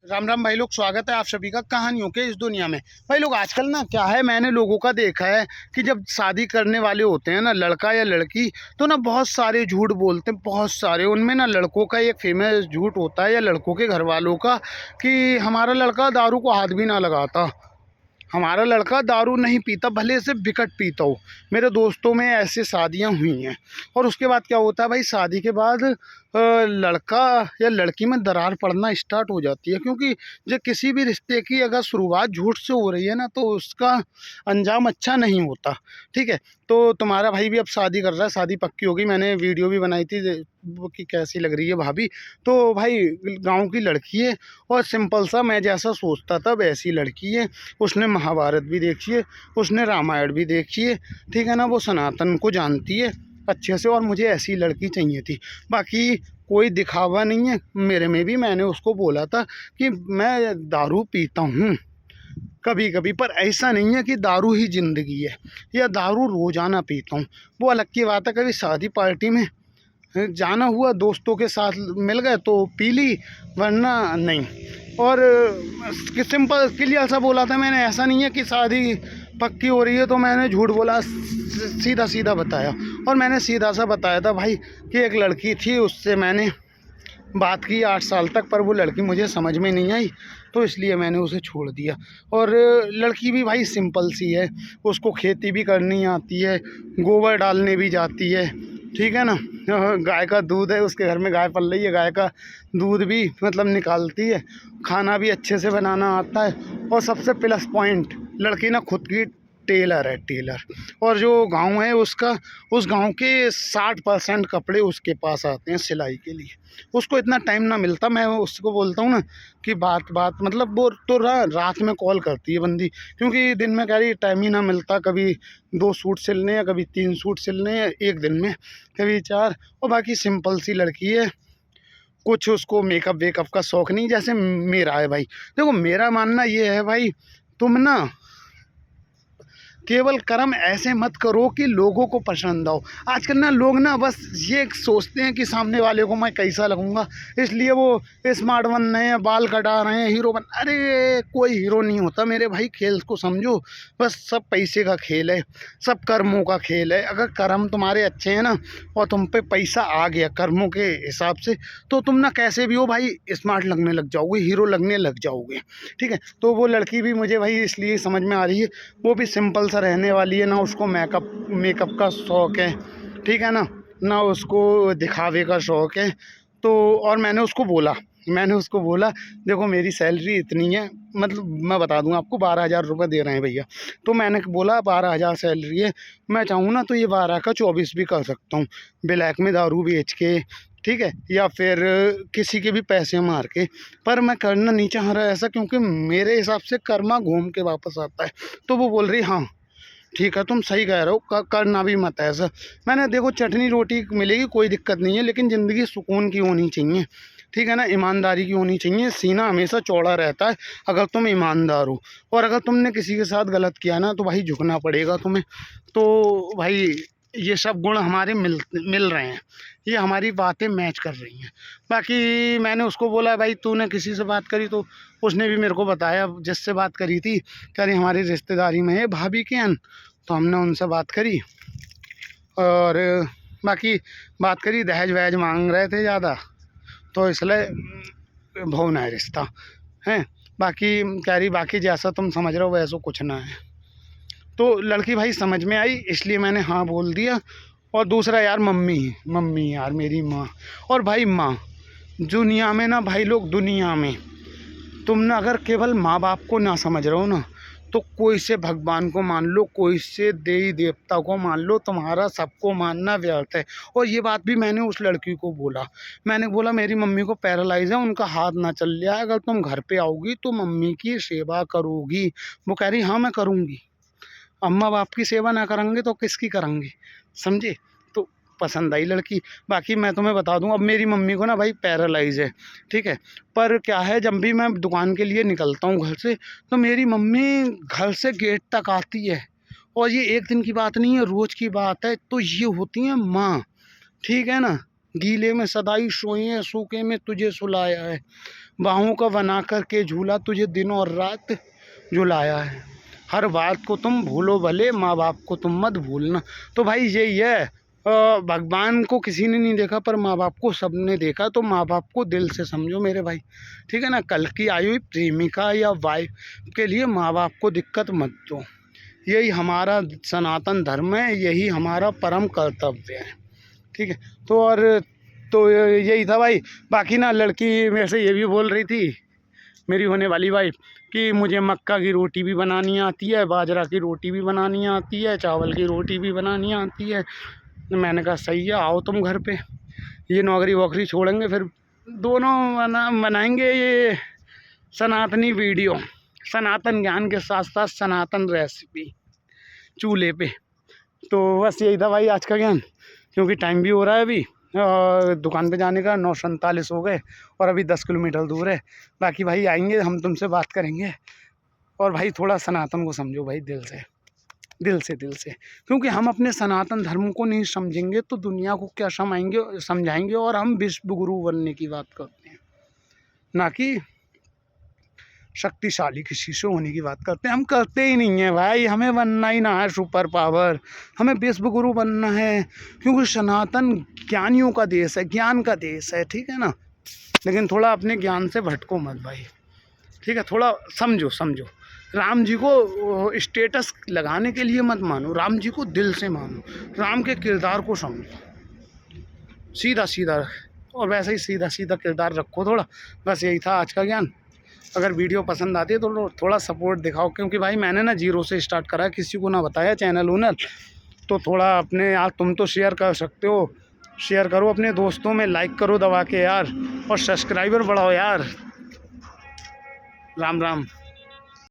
राम राम भाई लोग, स्वागत है आप सभी का कहानियों के इस दुनिया में। भाई लोग आजकल ना क्या है, मैंने लोगों का देखा है कि जब शादी करने वाले होते हैं ना, लड़का या लड़की, तो ना बहुत सारे झूठ बोलते हैं। बहुत सारे उनमें ना लड़कों का एक फेमस झूठ होता है या लड़कों के घर वालों का कि हमारा लड़का दारू को हाथ भी ना लगाता, हमारा लड़का दारू नहीं पीता, भले से बिकट पीता हो। मेरे दोस्तों में ऐसे शादियां हुई हैं। और उसके बाद क्या होता है भाई, शादी के बाद लड़का या लड़की में दरार पड़ना स्टार्ट हो जाती है, क्योंकि जो किसी भी रिश्ते की अगर शुरुआत झूठ से हो रही है ना, तो उसका अंजाम अच्छा नहीं होता। ठीक है, तो तुम्हारा भाई भी अब शादी कर रहा है, शादी पक्की होगी। मैंने वीडियो भी बनाई थी वो कि कैसी लग रही है भाभी। तो भाई गांव की लड़की है और सिंपल सा, मैं जैसा सोचता था वैसी लड़की है। उसने महाभारत भी देखी है, उसने रामायण भी देखी है, ठीक है ना। वो सनातन को जानती है अच्छे से, और मुझे ऐसी लड़की चाहिए थी। बाकी कोई दिखावा नहीं है मेरे में भी। मैंने उसको बोला था कि मैं दारू पीता हूँ कभी कभी, पर ऐसा नहीं है कि दारू ही ज़िंदगी है या दारू रोज़ाना पीता हूँ। वो अलग की बात है, कभी शादी पार्टी में जाना हुआ, दोस्तों के साथ मिल गए तो पी ली, वरना नहीं। और सिंपल क्लियर सा बोला था मैंने। ऐसा नहीं है कि शादी पक्की हो रही है तो मैंने झूठ बोला, सीधा सीधा बताया। और मैंने सीधा सा बताया था भाई कि एक लड़की थी, उससे मैंने बात की 8 साल तक, पर वो लड़की मुझे समझ में नहीं आई, तो इसलिए मैंने उसे छोड़ दिया। और लड़की भी भाई सिंपल सी है, उसको खेती भी करनी आती है, गोबर डालने भी जाती है, ठीक है ना। गाय का दूध है, उसके घर में गाय पल रही है, गाय का दूध भी मतलब निकालती है, खाना भी अच्छे से बनाना आता है। और सबसे प्लस पॉइंट, लड़की ना खुद की टेलर है, टेलर। और जो गांव है उसका, उस गांव के 60% कपड़े उसके पास आते हैं सिलाई के लिए। उसको इतना टाइम ना मिलता। मैं उसको बोलता हूँ ना कि बात बात मतलब वो तो रात में कॉल करती है बंदी, क्योंकि दिन में कह रही टाइम ही ना मिलता। कभी 2 सूट सिलने हैं, कभी 3 सूट सिलने हैं एक दिन में, कभी 4। और बाकी सिंपल सी लड़की है, कुछ उसको मेकअप वेकअप का शौक नहीं, जैसे मेरा है भाई। देखो मेरा मानना ये है भाई, तुम ना केवल कर्म ऐसे मत करो कि लोगों को पसंद आओ। आजकल ना लोग ना बस ये सोचते हैं कि सामने वाले को मैं कैसा लगूंगा, इसलिए वो स्मार्ट बन रहे हैं, बाल कटा रहे हैं, हीरो बन। अरे कोई हीरो नहीं होता मेरे भाई, खेल को समझो। बस सब पैसे का खेल है, सब कर्मों का खेल है। अगर कर्म तुम्हारे अच्छे हैं ना, और तुम पे पैसा आ गया कर्मों के हिसाब से, तो तुम ना कैसे भी हो भाई स्मार्ट लगने लग जाओगे, हीरो लगने लग जाओगे। ठीक है, तो वो लड़की भी मुझे भाई इसलिए समझ में आ रही है। वो भी सिंपल सा रहने वाली है, ना उसको मेकअप का शौक़ है, ठीक है ना उसको दिखावे का शौक़ है। तो और मैंने उसको बोला देखो मेरी सैलरी इतनी है, मतलब मैं बता दूं आपको, 12,000 रुपये दे रहे हैं भैया। तो मैंने बोला 12,000 सैलरी है, मैं चाहूँ ना तो ये 12 का 24 भी कर सकता हूँ, ब्लैक में दारू बेच के, ठीक है, या फिर किसी के भी पैसे मार के। पर मैं करना नहीं चाह रहा ऐसा, क्योंकि मेरे हिसाब से कर्मा घूम के वापस आता है। तो वो बोल रही हाँ ठीक है, तुम सही कह रहे हो, करना भी मत ऐसा। मैंने देखो चटनी रोटी मिलेगी कोई दिक्कत नहीं है, लेकिन ज़िंदगी सुकून की होनी चाहिए, ठीक है ना, ईमानदारी की होनी चाहिए। सीना हमेशा चौड़ा रहता है अगर तुम ईमानदार हो। और अगर तुमने किसी के साथ गलत किया ना, तो भाई झुकना पड़ेगा तुम्हें। तो भाई ये सब गुण हमारे मिल रहे हैं, ये हमारी बातें मैच कर रही हैं। बाकी मैंने उसको बोला भाई तूने किसी से बात करी? तो उसने भी मेरे को बताया जिससे बात करी थी, कह रही हमारी रिश्तेदारी में है भाभी के यहाँ। तो हमने उनसे बात करी, और बाकी बात करी, दहेज वहेज मांग रहे थे ज़्यादा, तो इसलिए भौना है रिश्ता है। बाकी कह रही बाकी जैसा तुम समझ रहे हो वैसा कुछ ना है। तो लड़की भाई समझ में आई, इसलिए मैंने हाँ बोल दिया। और दूसरा यार मम्मी यार, मेरी माँ। और भाई माँ, दुनिया में ना भाई लोग, दुनिया में तुम ना अगर केवल माँ बाप को ना समझ रहे हो ना, तो कोई से भगवान को मान लो, कोई से देवी देवता को मान लो, तुम्हारा सबको मानना व्यर्थ है। और ये बात भी मैंने उस लड़की को बोला। मैंने बोला मेरी मम्मी को पैरालाइज है, उनका हाथ ना चल रहा है, अगर तुम घर पे आओगी तो मम्मी की सेवा करोगी। वो कह रही हाँ मैं करूँगी। अम्मा बाप की सेवा ना करेंगे तो किसकी करेंगे, समझे। तो पसंद आई लड़की। बाकी मैं तुम्हें बता दूं, अब मेरी मम्मी को ना भाई पैरालाइज है, ठीक है। पर क्या है, जब भी मैं दुकान के लिए निकलता हूँ घर से, तो मेरी मम्मी घर से गेट तक आती है। और ये एक दिन की बात नहीं है, रोज़ की बात है। तो ये होती है माँ, ठीक है ना। गीले में सदाई सोई है, सूखे में तुझे सुलाया है। बाहों का बना कर के झूला तुझे दिन और रात झुलाया है। हर बात को तुम भूलो भले, माँ बाप को तुम मत भूलना। तो भाई यही है, भगवान को किसी ने नहीं देखा पर माँ बाप को सबने देखा। तो माँ बाप को दिल से समझो मेरे भाई, ठीक है ना। कल की आई हुई प्रेमिका या वाइफ के लिए माँ बाप को दिक्कत मत दो। यही हमारा सनातन धर्म है, यही हमारा परम कर्तव्य है, ठीक है। तो यही था भाई। बाकी ना लड़की मेरे से ये भी बोल रही थी, मेरी होने वाली वाइफ, कि मुझे मक्का की रोटी भी बनानी आती है, बाजरा की रोटी भी बनानी आती है, चावल की रोटी भी बनानी आती है। मैंने कहा सही है, आओ तुम घर पे, ये नौकरी वोकरी छोड़ेंगे, फिर दोनों बनाएंगे ये सनातनी वीडियो, सनातन ज्ञान के साथ साथ सनातन रेसिपी चूल्हे पे। तो बस यही था भाई आज का ज्ञान, क्योंकि टाइम भी हो रहा है अभी दुकान पे जाने का, 9:47 हो गए और अभी 10 किलोमीटर दूर है। बाकी भाई आएंगे, हम तुमसे बात करेंगे। और भाई थोड़ा सनातन को समझो भाई, दिल से दिल से दिल से, क्योंकि हम अपने सनातन धर्म को नहीं समझेंगे तो दुनिया को क्या समझाएंगे। और हम विश्व गुरु बनने की बात करते हैं, ना कि शक्तिशाली किसी से होने की बात करते हैं। हम करते ही नहीं है भाई, हमें बनना ही ना है सुपर पावर, हमें विश्व गुरु बनना है, क्योंकि सनातन ज्ञानियों का देश है, ज्ञान का देश है, ठीक है ना। लेकिन थोड़ा अपने ज्ञान से भटको मत भाई, ठीक है। थोड़ा समझो। राम जी को स्टेटस लगाने के लिए मत मानो, राम जी को दिल से मानो, राम के किरदार को समझो, सीधा और वैसे ही सीधा किरदार रखो थोड़ा। बस यही था आज का ज्ञान। अगर वीडियो पसंद आती है तो थोड़ा सपोर्ट दिखाओ, क्योंकि भाई मैंने ना 0 से स्टार्ट करा है, किसी को ना बताया चैनल उनल। तो थोड़ा अपने यार, तुम तो शेयर कर सकते हो, शेयर करो अपने दोस्तों में, लाइक करो दबा के यार, और सब्सक्राइबर बढ़ाओ यार। राम राम।